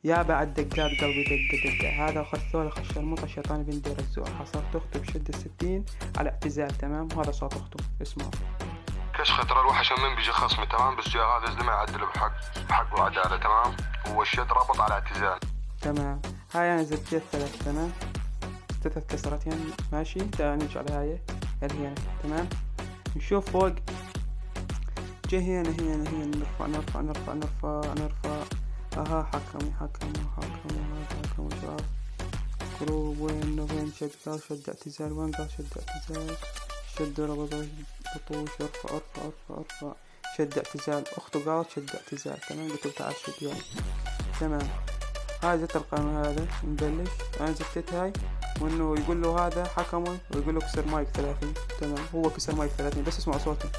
يا بعد دقات قلبي دق دق، هذا خذ الشرموطة الشيطان بن دير الزور، حصرت أخته بشد السكين على اعتزال تمام، وهذا صوت أخته اسمعوا. كش خطر الوحش من بيجي خصمي تمام، بس جاء هذا الزلمة يعدل بحق وعدالة تمام، والشد ربط على اعتزال تمام. هاي أنا زدت ثلاث تمام، ثلاث كسرتين ماشي. تعال نرجع لهاي اللي هنا تمام، نشوف فوق جه هنا نرفع. اها حكم شاف كروب وين شد اعتزال، وين قال شد اعتزال، شد ربط بطوش، ارفع شد اعتزال، اخته قالت شد اعتزال تمام، قلت له تعال شد يعني تمام. هاي زدت القانون هذا نبلش، انا زدت هاي، وانه يقول له هذا حكمه ويقول له كسر مايك 30 تمام، هو كسر مايك 30 بس اسمعوا صوته.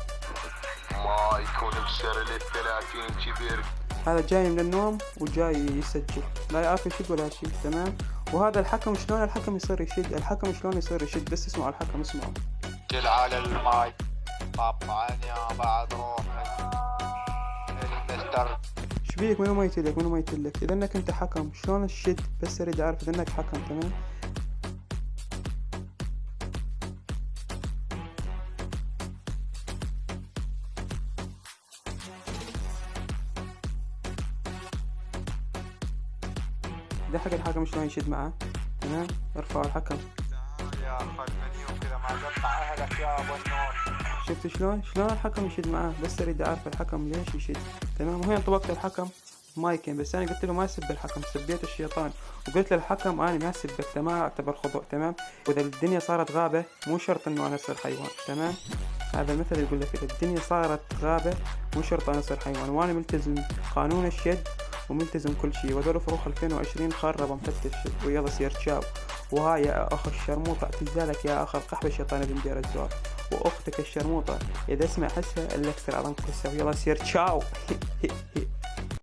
ما يكون بسر لل30 كبير. هذا جاي من النوم وجاي يسجل، لا يعرف يشد ولا شيء تمام. وهذا الحكم شلون الحكم يصير يشد، الحكم شلون يصير يشد، بس اسمعوا الحكم اسمعوا. جل على الماي طبعا يا بعد روحي المستر. شبيك منو ما يتلك اذا انك انت حكم شلون الشد، بس اريد اعرف اذا انك حكم تمام. ده حق الحكم شلون يشد معه تمام. ارفعوا الحكم يا اخي المنيو كذا ما قطع اهلك يا ابو النور. شفت شلون الحكم يشد معاه، بس اريد اعرف الحكم ليش يشد تمام. وهنا طبقت الحكم مايكين، بس انا قلت له ما سب الحكم، سبيت الشيطان، وقلت للحكم انا ما سبك تمام، اعتبر خضوع تمام. واذا الدنيا صارت غابة مو شرط انه انا اصير حيوان تمام. هذا المثل يقول لك اذا الدنيا صارت غابة مو شرط انا اصير حيوان، وانا ملتزم قانون الشد وملتزم كل شيء. وذول فروخ 2020 خربوا محت الشد ويلا سير تشاو. وهاي يا اخ الشرموطة اعتزالك يا اخ القحبة الشيطان بن دير الزور، واختك الشرموطة اذا اسمع حسها اللي اكثر على انكسر، يلا سير تشاو.